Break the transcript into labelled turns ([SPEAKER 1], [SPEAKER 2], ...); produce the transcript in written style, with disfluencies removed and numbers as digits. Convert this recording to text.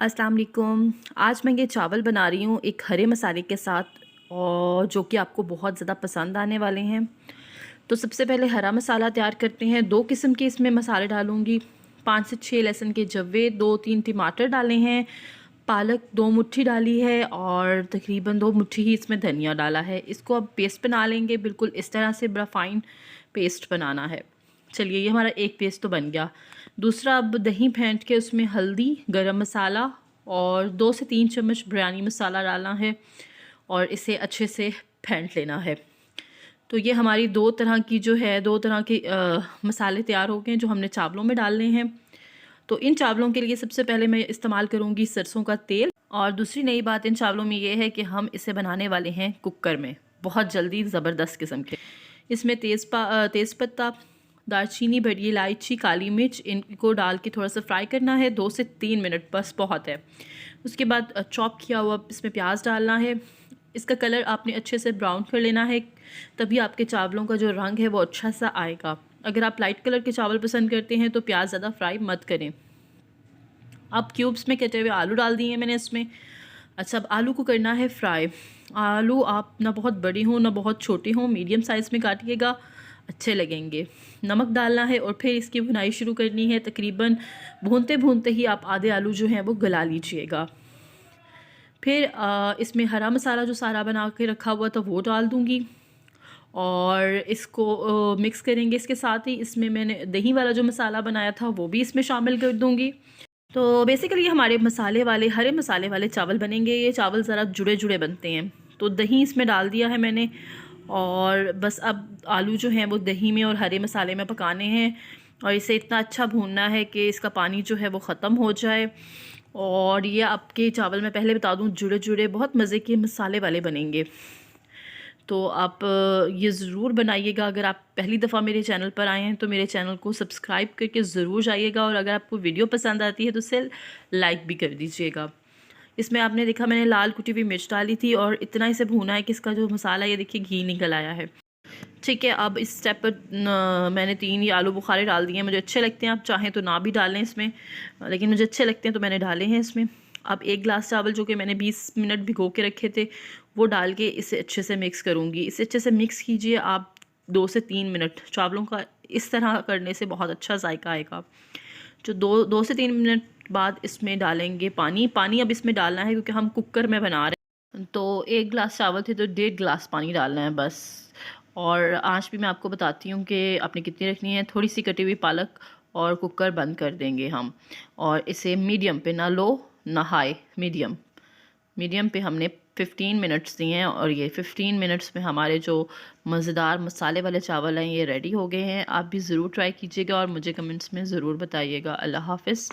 [SPEAKER 1] अस्सलाम वालेकुम। आज मैं ये चावल बना रही हूँ एक हरे मसाले के साथ, और जो कि आपको बहुत ज़्यादा पसंद आने वाले हैं। तो सबसे पहले हरा मसाला तैयार करते हैं। 2 किस्म के इसमें मसाले डालूँगी। 5 से 6 लहसुन के जव्वे, 2-3 टमाटर डाले हैं, पालक 2 मुट्ठी डाली है और तकरीबन 2 मुट्ठी ही इसमें धनिया डाला है। इसको अब पेस्ट बना लेंगे, बिल्कुल इस तरह से बड़ा फ़ाइन पेस्ट बनाना है। चलिए, ये हमारा एक पेस्ट तो बन गया। दूसरा, अब दही फेंट के उसमें हल्दी, गरम मसाला और 2 से 3 चम्मच बिरयानी मसाला डालना है और इसे अच्छे से फेंट लेना है। तो ये हमारी दो तरह के मसाले तैयार हो गए हैं जो हमने चावलों में डालने हैं। तो इन चावलों के लिए सबसे पहले मैं इस्तेमाल करूँगी सरसों का तेल। और दूसरी नई बात इन चावलों में ये है कि हम इसे बनाने वाले हैं कुकर में, बहुत जल्दी, ज़बरदस्त किस्म के। इसमें तेज़पत्ता, दालचीनी, बड़ी इलायची, काली मिर्च, इनको डाल के थोड़ा सा फ्राई करना है 2 से 3 मिनट, बस बहुत है। उसके बाद चॉप किया हुआ इसमें प्याज डालना है। इसका कलर आपने अच्छे से ब्राउन कर लेना है, तभी आपके चावलों का जो रंग है वो अच्छा सा आएगा। अगर आप लाइट कलर के चावल पसंद करते हैं तो प्याज ज़्यादा फ्राई मत करें। अब क्यूब्स में कटे हुए आलू डाल दिए मैंने इसमें। अच्छा, अब आलू को करना है फ्राई। आलू आप ना बहुत बड़ी हों ना बहुत छोटी हों, मीडियम साइज़ में काटिएगा, अच्छे लगेंगे। नमक डालना है और फिर इसकी भुनाई शुरू करनी है। तकरीबन भूनते भूनते ही आप आधे आलू जो हैं वो गला लीजिएगा। फिर इसमें हरा मसाला जो सारा बना के रखा हुआ था वो डाल दूँगी और इसको मिक्स करेंगे। इसके साथ ही इसमें मैंने दही वाला जो मसाला बनाया था वो भी इसमें शामिल कर दूँगी। तो बेसिकली हमारे हरे मसाले वाले चावल बनेंगे। ये चावल ज़रा जुड़े जुड़े बनते हैं। तो दही इसमें डाल दिया है मैंने और बस अब आलू जो हैं वो दही में और हरे मसाले में पकाने हैं और इसे इतना अच्छा भूनना है कि इसका पानी जो है वो ख़त्म हो जाए। और ये आपके चावल, मैं पहले बता दूं, जुड़े जुड़े बहुत मज़े के मसाले वाले बनेंगे। तो आप ये ज़रूर बनाइएगा। अगर आप पहली दफ़ा मेरे चैनल पर आए हैं तो मेरे चैनल को सब्सक्राइब करके ज़रूर जाइएगा और अगर आपको वीडियो पसंद आती है तो उसे लाइक भी कर दीजिएगा। इसमें आपने देखा मैंने लाल कुटी हुई मिर्च डाली थी और इतना इसे भूना है कि इसका जो मसाला, ये देखिए घी निकल आया है। ठीक है, अब इस स्टेप पर मैंने 3 ये आलू बुखारे डाल दिए हैं। मुझे अच्छे लगते हैं, आप चाहें तो ना भी डालें इसमें, लेकिन मुझे अच्छे लगते हैं तो मैंने डाले हैं इसमें। अब 1 गिलास चावल जो कि मैंने 20 मिनट भिगो के रखे थे वो डाल के इसे अच्छे से मिक्स करूँगी। इसे अच्छे से मिक्स कीजिए आप 2 से 3 मिनट। चावलों का इस तरह करने से बहुत अच्छा जायका आएगा। जो 2 से 3 मिनट बाद इसमें डालेंगे पानी। पानी अब इसमें डालना है क्योंकि हम कुकर में बना रहे हैं। तो 1 गिलास चावल थे तो 1.5 गिलास पानी डालना है बस। और आँच भी मैं आपको बताती हूँ कि आपने कितनी रखनी है। थोड़ी सी कटी हुई पालक और कुकर बंद कर देंगे हम। और इसे मीडियम पे, ना लो ना हाई, मीडियम मीडियम पे हमने 15 मिनट्स दिए हैं और ये 15 मिनट्स में हमारे जो मज़ेदार मसाले वाले चावल हैं ये रेडी हो गए हैं। आप भी ज़रूर ट्राई कीजिएगा और मुझे कमेंट्स में ज़रूर बताइएगा। अल्लाह हाफ़िज़।